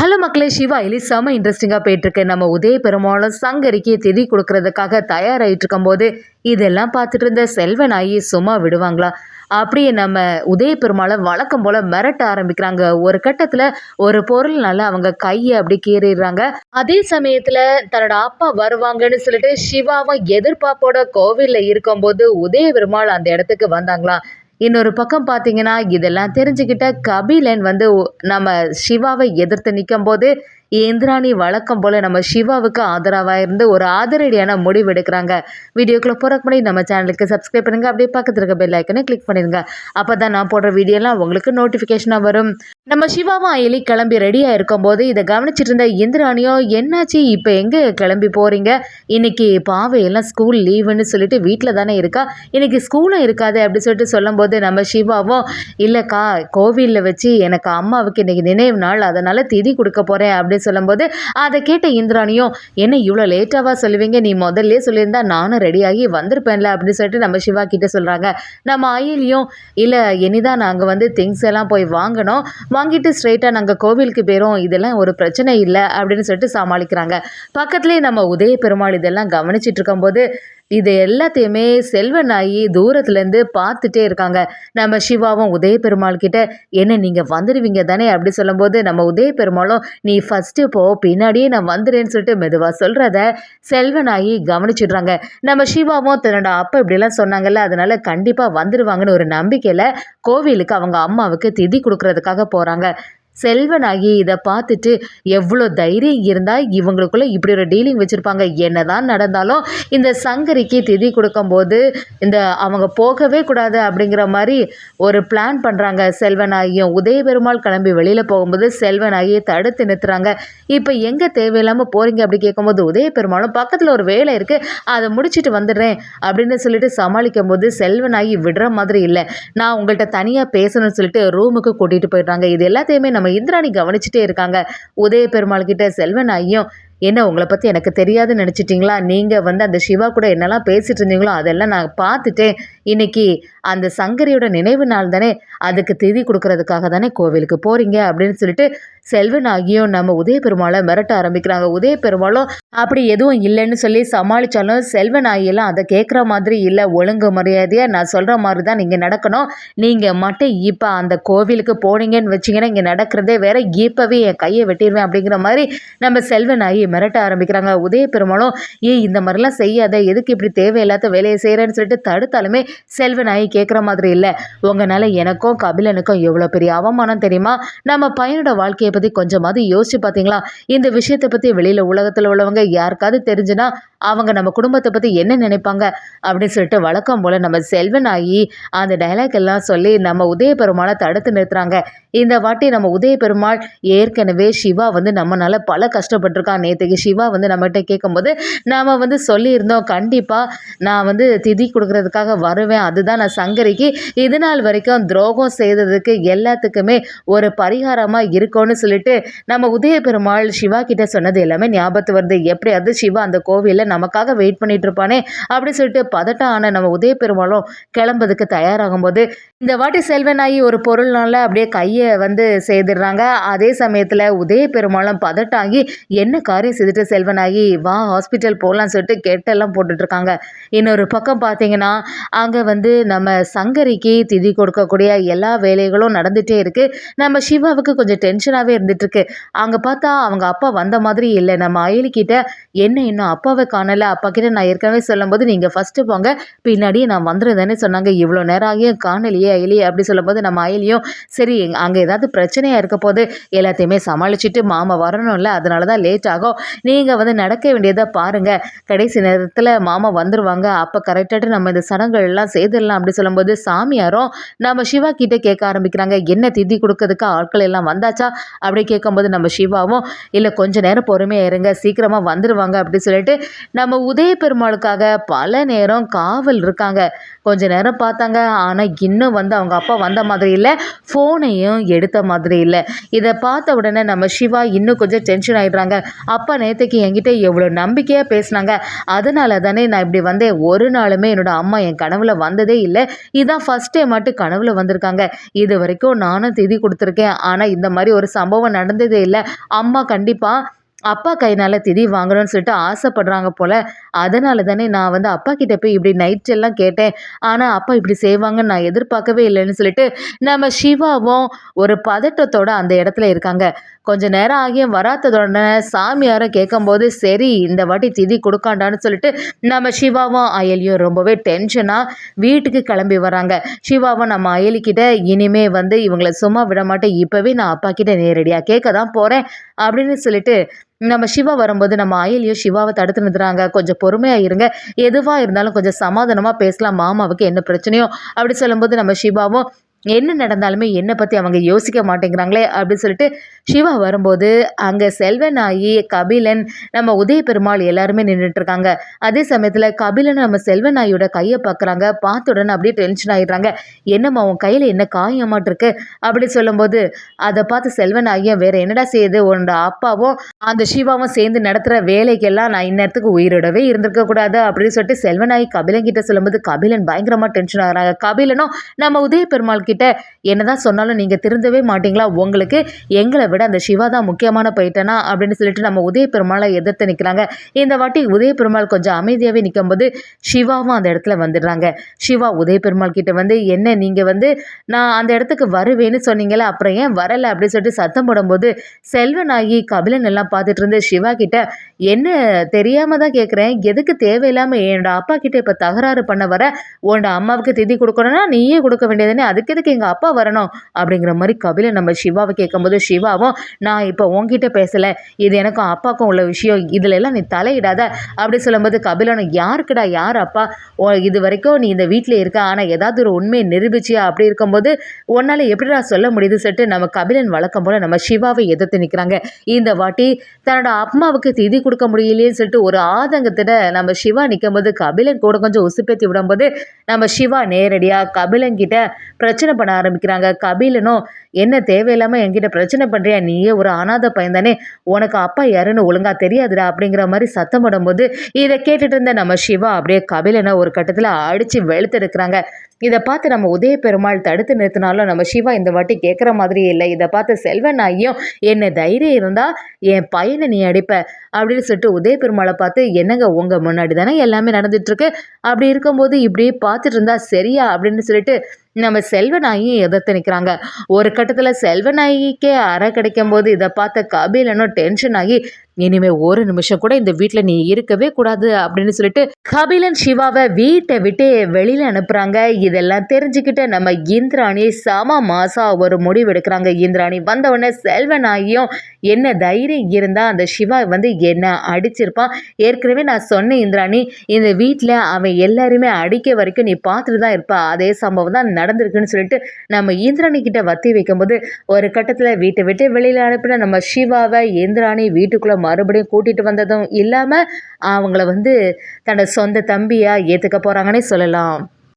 Hello மக்களே, சிவா இலி செம இன்ட்ரெஸ்டிங்காக போயிட்டுருக்கு. நம்ம உதய பெருமாளும் சங்கரிக்கு திதி கொடுக்கறதுக்காக தயாராகிட்டு இருக்கும்போது இதெல்லாம் பார்த்துட்டு இருந்த செல்வனாயி சும்மா விடுவாங்களா? அப்படியே நம்ம உதய பெருமாளை வழக்கம் போல் மிரட்ட ஆரம்பிக்கிறாங்க. ஒரு கட்டத்தில் ஒரு பொருள்னால அவங்க கையை அப்படி கீறிடுறாங்க. அதே சமயத்தில் தன்னோட அப்பா வருவாங்கன்னு சொல்லிட்டு சிவாவும் எதிர்பார்ப்போட கோவிலில் இருக்கும்போது உதய பெருமாள் அந்த இடத்துக்கு வந்தாங்களா? இன்னொரு பக்கம் பார்த்தீங்கன்னா, இதெல்லாம் தெரிஞ்சுக்கிட்ட கபிலன் வந்து நம்ம சிவாவை எதிர்த்து நிக்கும்போது, இந்திராணி வழக்கம் போல நம்ம சிவாவுக்கு ஆதரவா இருந்து ஒரு அதிரடியான முடிவு எடுக்குறாங்க. வீடியோக்குள்ள போறதுக்கு முன்னாடி நம்ம சேனலுக்கு சப்ஸ்கிரைப் பண்ணுங்க. அப்படியே பக்கத்துல இருக்க பெல் ஐக்கனை கிளிக் பண்ணிடுங்க. அப்பதான் நான் போடுற வீடியோலாம் உங்களுக்கு நோட்டிஃபிகேஷனா வரும். நம்ம சிவாவும் அயலி கிளம்பி ரெடியா இருக்கும்போது இதை கவனிச்சிட்டு இருந்த இந்திராணியோ, என்னாச்சு இப்போ எங்க கிளம்பி போறீங்க? இன்னைக்கு பாவையெல்லாம் ஸ்கூல் லீவுன்னு சொல்லிட்டு வீட்டில் தானே இருக்கா, இன்னைக்கு ஸ்கூலும் இருக்காது அப்படி சொல்லிட்டு சொல்லும்போது நம்ம சிவாவும், இல்லைக்கா கோவிலில் வச்சு எனக்கு அம்மாவுக்கு இன்னைக்கு நினைவு நாள், அதனால திதி கொடுக்க போறேன் அப்படின்னு சொல்லும்போது அதை கேட்ட இந்திராணியும், என்ன இவ்வளோ லேட்டாவா சொல்லுவீங்க, நீ முதல்ல சொல்லியிருந்தா நானும் ரெடியாகி வந்திருப்பேன்ல அப்படின்னு சொல்லிட்டு நம்ம சிவா கிட்ட சொல்றாங்க. நம்ம அயலியும், இல்லை இனிதான் நாங்கள் வந்து திங்ஸ் எல்லாம் போய் வாங்கினோம், வாங்கிட்டு ஸ்ட்ரெயிட்டாக நாங்கள் கோவிலுக்கு போயிடும், இதெல்லாம் ஒரு பிரச்சனை இல்லை அப்படின்னு சொல்லிட்டு சமாளிக்கிறாங்க. பக்கத்துலேயே நம்ம உதய பெருமாள் இதெல்லாம் கவனிச்சிட்டு இருக்கும்போது இது எல்லாத்தையுமே செல்வனாயி தூரத்துலேருந்து பார்த்துட்டே இருக்காங்க. நம்ம சிவாவும் உதய பெருமாள் கிட்ட, என்ன நீங்கள் வந்துடுவீங்க தானே அப்படி சொல்லும்போது நம்ம உதய பெருமாளும், நீ ஃபஸ்ட்டு போ, பின்னாடியே நான் வந்துடுறேன்னு சொல்லிட்டு மெதுவாக சொல்கிறத செல்வனாயி கவனிச்சிடுறாங்க. நம்ம சிவாவும் தன்னோட அப்பா இப்படிலாம் சொன்னாங்கல்ல, அதனால கண்டிப்பாக வந்துடுவாங்கன்னு ஒரு நம்பிக்கையில் கோவிலுக்கு அவங்க அம்மாவுக்கு திதி கொடுக்கறதுக்காக போகிறாங்க. செல்வனாகி இதை பார்த்துட்டு, எவ்வளோ தைரியம் இருந்தால் இவங்களுக்குள்ள இப்படி ஒரு டீலிங் வச்சுருப்பாங்க, என்னதான் நடந்தாலும் இந்த சங்கரிக்கு திதி கொடுக்கும்போது இந்த அவங்க போகவே கூடாது அப்படிங்கிற மாதிரி ஒரு பிளான் பண்ணுறாங்க. செல்வனாகியும் உதய பெருமாள் கிளம்பி வெளியில் போகும்போது செல்வனாகியை தடுத்து நிறுத்துறாங்க. இப்போ எங்கே தேவையில்லாமல் போகிறீங்க அப்படி கேட்கும்போது உதய பெருமாளும், பக்கத்தில் ஒரு வேலை இருக்குது, அதை முடிச்சுட்டு வந்துடுறேன் அப்படின்னு சொல்லிட்டு சமாளிக்கும் போது செல்வனாகி விடுற மாதிரி இல்லை, நான் உங்கள்கிட்ட தனியாக பேசணும்னு சொல்லிட்டு ரூமுக்கு கூட்டிகிட்டு போயிடுறாங்க. இது எல்லாத்தையுமே நம்ம இந்திராணி கவனிச்சுட்டே இருக்காங்க. உதய பெருமாள் கிட்ட செல்வனாயும், என்ன உங்களை பற்றி எனக்கு தெரியாதுன்னு நினச்சிட்டிங்களா, நீங்கள் வந்து அந்த சிவா கூட என்னெல்லாம் பேசிகிட்டு இருந்தீங்களோ அதெல்லாம் நான் பார்த்துட்டேன், இன்னைக்கு அந்த சங்கரியோட நினைவு நாள் தானே, அதுக்கு திதி கொடுக்கறதுக்காக தானே கோவிலுக்கு போகிறீங்க அப்படின்னு சொல்லிட்டு செல்வனாகியும் நம்ம உதய பெருமாளை மிரட்ட ஆரம்பிக்கிறாங்க. உதய பெருமாளும் அப்படி எதுவும் இல்லைன்னு சொல்லி சமாளித்தாலும் செல்வனாகியெல்லாம் அதை கேட்குற மாதிரி இல்லை, ஒழுங்கு மரியாதையாக நான் சொல்கிற மாதிரி தான் நீங்கள் நடக்கணும், நீங்கள் மட்டும் இப்போ அந்த கோவிலுக்கு போனீங்கன்னு வச்சிங்கன்னா இங்கே நடக்கிறதே வேற, இப்போவே என் கையை வெட்டிடுவேன் அப்படிங்கிற மாதிரி நம்ம செல்வனாகி மிரட்ட ஆரம்பிக்கிறாங்க. உதய பெருமாளும், இந்த மாதிரிலாம் செய்யாத, எதுக்கு இப்படி தேவையில்லாத வேலையை செய்கிறேன்னு சொல்லிட்டு தடுத்தாலுமே செல்வனாகி கேட்குற மாதிரி இல்லை. உங்களால் எனக்கும் கபிலனுக்கும் எவ்வளோ பெரிய அவமானம் தெரியுமா, நம்ம பையனோட வாழ்க்கையை பற்றி கொஞ்சமாவது யோசிச்சு பார்த்தீங்களா, இந்த விஷயத்தை பற்றி வெளியில் உலகத்தில் உள்ளவங்க யாருக்காவது தெரிஞ்சுன்னா அவங்க நம்ம குடும்பத்தை பற்றி என்ன நினைப்பாங்க அப்படின்னு சொல்லிட்டு வழக்கம் போல் நம்ம செல்வனாகி அந்த டைலாக் எல்லாம் சொல்லி நம்ம உதய பெருமாளை தடுத்து நிறுத்துறாங்க. இந்த வாட்டி நம்ம உதய பெருமாள், ஏற்கனவே சிவா வந்து நம்மளால் பல கஷ்டப்பட்டிருக்கான், நேற்றுக்கு சிவா வந்து நம்மகிட்ட கேட்கும்போது நாம் வந்து சொல்லியிருந்தோம், கண்டிப்பாக நான் வந்து திதி கொடுக்கறதுக்காக வருவேன், அதுதான் நான் சங்கரிக்கு இது நாள் வரைக்கும் துரோகம் செய்ததுக்கு எல்லாத்துக்குமே ஒரு பரிகாரமாக இருக்கும்னு சொல்லிட்டு நம்ம உதய பெருமாள் சிவா கிட்ட சொன்னது எல்லாமே ஞாபகத்து வருது. எப்படியாவது சிவா அந்த கோவிலில் நமக்காக வெயிட் பண்ணிட்டு இருப்பானே அப்படி சொல்லிட்டு பதட்டம் ஆன நம்ம உதய பெருமாளும் கிளம்புறதுக்கு தயாராகும் போது இந்த வாட்டி செல்வனாகி ஒரு பொருள்னால அப்படியே கையை வந்து செய்திடுறாங்க. அதே சமயத்தில் உதய பெருமாளும் பதட்டாகி, என்ன காரியம் செய்துட்டு செல்வனாகி, வா ஹாஸ்பிட்டல் போகலான்னு சொல்லிட்டு கெட்டெல்லாம் போட்டுட்ருக்காங்க. இன்னொரு பக்கம் பார்த்தீங்கன்னா அங்கே வந்து நம்ம சங்கரிக்கு திதி கொடுக்கக்கூடிய எல்லா வேலைகளும் நடந்துகிட்டே இருக்குது. நம்ம சிவாவுக்கு கொஞ்சம் டென்ஷனாகவே இருந்துகிட்ருக்கு. அங்கே பார்த்தா அவங்க அப்பா வந்த மாதிரி இல்லை. நம்ம அயலிக்கிட்ட, என்ன இன்னும் அப்பாவை காணலை, அப்பா கிட்ட நான் ஏற்கனவே சொல்லும்போது நீங்கள் ஃபஸ்ட்டு போங்க, பின்னாடியே நான் வந்துடுறேன்னு சொன்னாங்க, இவ்வளோ நேரம் ஆகியும் காணலையே அயலி அப்படி சொல்லும்போது நம்ம அயலியும், சரி அங்கே ஏதாவது பிரச்சனையாக இருக்க போது எல்லாத்தையுமே சமாளிச்சுட்டு மாமா வரணும்ல, அதனால தான் லேட் ஆகும், நீங்கள் வந்து நடக்க வேண்டியதை பாருங்கள், கடைசி நேரத்தில் மாமா வந்துடுவாங்க, அப்போ கரெக்டாக நம்ம இந்த சடங்குகள் எல்லாம் செய்திடலாம் அப்படி சொல்லும்போது சாமியாரும் நம்ம சிவா கிட்டே கேட்க ஆரம்பிக்கிறாங்க, என்ன திதி கொடுக்கறதுக்கு ஆட்கள் எல்லாம் வந்தாச்சா அப்படி கேட்கும்போது நம்ம சிவாவும், இல்லை கொஞ்ச நேரம் பொறுமையாக இருங்க, சீக்கிரமாக வந்துடுவாங்க அப்படி சொல்லிட்டு நம்ம உதய பெருமாளுக்காக பல நேரம் காவல் இருக்காங்க. கொஞ்ச நேரம் பார்த்தாங்க, ஆனால் இன்னும் வந்து அவங்க அப்பா வந்த மாதிரி இல்லை, ஃபோனையும் எடுத்த மாதிரி இல்லை. இதை பார்த்த உடனே நம்ம சிவா இன்னும் கொஞ்சம் டென்ஷன் ஆகிடுறாங்க. அப்பா நேற்றுக்கு என்கிட்ட எவ்வளோ நம்பிக்கையாக பேசினாங்க, அதனால தானே நான் இப்படி வந்தேன், ஒரு நாளுமே என்னோட அம்மா என் கனவுல கனவுல வந்ததே இல்லை. இதான் ஃபர்ஸ்ட் டைம் மட்டும் கனவுல வந்திருக்காங்க. இது வரைக்கும் நானும் திதி கொடுத்துருக்கேன். ஆனால் இந்த மாதிரி ஒரு சம்பவம் நடந்ததே இல்லை. அம்மா கண்டிப்பாக அப்பா கையினால திதி வாங்கணும்னு சொல்லிட்டு ஆசைப்படுறாங்க போல. அதனால தானே நான் வந்து அப்பா கிட்ட போய் இப்படி நைட் எல்லாம் கேட்டேன். ஆனால் அப்பா இப்படி செய்வாங்கன்னு நான் எதிர்பார்க்கவே இல்லைன்னு சொல்லிட்டு நம்ம சிவாவும் ஒரு பதட்டத்தோட அந்த இடத்துல இருக்காங்க. கொஞ்ச நேரம் ஆகியும் வராததோட சாமியாரை கேட்கும்போது சரி இந்த வாட்டி திதி கொடுக்காண்டான்னு சொல்லிட்டு நம்ம சிவாவும் அயலியும் ரொம்பவே டென்ஷனாக வீட்டுக்கு கிளம்பி வராங்க. சிவாவும் நம்ம அயலிக்கிட்ட இனிமே வந்து இவங்களை சும்மா விட மாட்டேன், இப்போவே நான் அப்பா கிட்ட நேரடியாக கேட்க தான் போகிறேன் அப்படின்னு சொல்லிட்டு நம்ம சிவா வரும்போது நம்ம அயலியும் சிவாவை தடுத்து நிறுத்துறாங்க. கொஞ்சம் பொறுமையாக இருங்க, எதுவாக இருந்தாலும் கொஞ்சம் சமாதானமாக பேசலாம், மாமாவுக்கு என்ன பிரச்சனையோ அப்படி சொல்லும்போது நம்ம சிவாவும் என்ன நடந்தாலுமே என்னை பற்றி அவங்க யோசிக்க மாட்டேங்கிறாங்களே அப்படின்னு சொல்லிட்டு சிவா வரும்போது அங்கே செல்வநாயி, கபிலன், நம்ம உதய பெருமாள் எல்லாருமே நின்றுட்டு இருக்காங்க. அதே சமயத்தில் கபிலன் நம்ம செல்வநாயோட கையை பார்க்குறாங்க. பார்த்த உடனே அப்படியே டென்ஷன் ஆகிடுறாங்க. என்னம்மா உன் கையில் என்ன காயமாட்டு இருக்கு அப்படி சொல்லும்போது அதை பார்த்து செல்வநாயும் வேற என்னடா செய்யுது, உன்னோட அப்பாவும் அந்த சிவாவும் சேர்ந்து நடத்துகிற வேலைக்கெல்லாம் நான் இந்நேரத்துக்கு உயிரோடவே இருந்திருக்க கூடாது அப்படின்னு சொல்லிட்டு செல்வநாயி கபிலன் கிட்ட சொல்லும்போது கபிலன் பயங்கரமாக டென்ஷன் ஆகிறாங்க. கபிலனும் நம்ம உதய பெருமாள் கிட்ட என்னதான் சொன்னாலும் நீங்க திருந்தவே மாட்டீங்களா, உங்களுக்கு எங்களை விட அந்த சிவா தான் முக்கியமான போயிட்டனா அப்படின்னு சொல்லிட்டு நம்ம உதய பெருமாளை எதிர்த்து நிற்கிறாங்க. இந்த வாட்டி உதய பெருமாள் கொஞ்சம் அமைதியாகவே நிற்கும்போது சிவாவும் அந்த இடத்துல வந்துடுறாங்க. சிவா உதய பெருமாள் கிட்ட வந்து என்ன நீங்க வந்து நான் அந்த இடத்துக்கு வருவேன்னு சொன்னீங்களே அப்புறம் ஏன் வரலை அப்படின்னு சொல்லிட்டு சத்தம் போடும்போது செல்வநாயகி கபிலன் எல்லாம் பார்த்துட்டு இருந்து சிவா கிட்ட என்ன தெரியாம தான் கேட்குறேன், எதுக்கு தேவையில்லாம என்னோட அப்பா கிட்ட இப்போ தகராறு பண்ண வர, உன்னோட அம்மாவுக்கு திதி கொடுக்கணும்னா நீயே கொடுக்க வேண்டியதுன்னு அதுக்கு எதுக்கு எங்கள் அப்பா வரணும் அப்படிங்கிற மாதிரி கபிலன் நம்ம சிவாவை கேட்கும்போது சிவாவும் நான் இப்போ உங்ககிட்ட பேசலை, இது எனக்கும் அப்பாவுக்கும் உள்ள விஷயம், இதுல எல்லாம் நீ தலையிடாத அப்படி சொல்லும்போது கபிலனும் யாருக்குடா யார் அப்பா, இது வரைக்கும் நீ இந்த வீட்டில் இருக்க, ஆனால் ஏதாவது ஒரு உண்மையை நிரூபிச்சியா அப்படி இருக்கும்போது உன்னால் எப்படிடா சொல்ல முடியுது சொல்லிட்டு நம்ம கபிலன் வழக்கம் போல் நம்ம சிவாவை எதிர்த்து நிற்கிறாங்க. இந்த வாட்டி தன்னோட அம்மாவுக்கு திதி கொடுக்க முடியலையேன்னு சொல்லிட்டு ஒரு ஆதங்கத்திட நம்ம சிவா நிற்கும் போது கபிலன் கூட கொஞ்சம் உசுப்பேத்தி விடும்போது நம்ம சிவா நேரடியாக கபிலன் கிட்ட பிரச்சனை பண்ண ஆரம்பிக்கிறாங்க. கபிலனும் என்ன தேவையில்லாமல் என்கிட்ட பிரச்சனை பண்ணுறியா, நீயே ஒரு அனாதை பையன் தானே, உனக்கு அப்பா யாருன்னு ஒழுங்கா தெரியாதுடா அப்படிங்கிற மாதிரி சத்தம் போடும்போது இதை கேட்டுட்டு இருந்த நம்ம சிவா அப்படியே கபிலனை ஒரு கட்டத்தில் அடித்து வெளுத்தெடுக்கிறாங்க. இதை பார்த்து நம்ம உதய பெருமாள் தடுத்து நிறுத்தினாலும் நம்ம சிவா இந்த வாட்டி கேட்குற மாதிரி இல்லை. இதை பார்த்து செல்வநாயும் என்ன தைரியம் இருந்தால் என் பையனை நீ அடிப்ப அப்படின்னு சொல்லிட்டு உதய பெருமாளை பார்த்து என்னங்க உங்கள் முன்னாடி தானே எல்லாமே நடந்துட்டுருக்கு, அப்படி இருக்கும்போது இப்படியே பார்த்துட்டு இருந்தா சரியா அப்படின்னு சொல்லிட்டு நம்ம செல்வநாயும் எதிர்த்து நிற்கிறாங்க. ஒரு கட்டத்தில் செல்வநாயிக்கே அறை கிடைக்கும் போது இதை பார்த்த கபிலனும் டென்ஷன் ஆகி இனிமே ஒரு நிமிஷம் கூட இந்த வீட்டில் நீ இருக்கவே கூடாது அப்படின்னு சொல்லிட்டு கபிலன் சிவாவை வீட்டை விட்டு வெளியில் அனுப்புகிறாங்க. இதெல்லாம் தெரிஞ்சுக்கிட்ட நம்ம இந்திராணி சம மாசா ஒரு முடிவு எடுக்கிறாங்க. இந்திராணி வந்தவுடனே செல்வநாயும் என்ன தைரியம் இருந்தால் அந்த சிவா வந்து என்ன அடிச்சிருப்பான், ஏற்கனவே நான் சொன்னேன் இந்திராணி இந்த வீட்டில் அவன் எல்லாருமே அடிக்க வரைக்கும் நீ பார்த்துட்டு தான் இருப்பா, அதே சம்பவம் தான் நடந்திருக்குன்னு சொல்லிட்டு நம்ம இந்திராணி கிட்ட வத்தி வைக்கும்போது ஒரு கட்டத்தில் வீட்டை விட்டு வெளியில் அனுப்பின நம்ம சிவாவை இந்திராணி வீட்டுக்குள்ளே மறுபடியும் கூட்டிகிட்டு வந்ததும் இல்லாமல் அவங்கள வந்து தன்னோட சொந்த தம்பியாக ஏற்றுக்க போகிறாங்கன்னே சொல்லலாம்.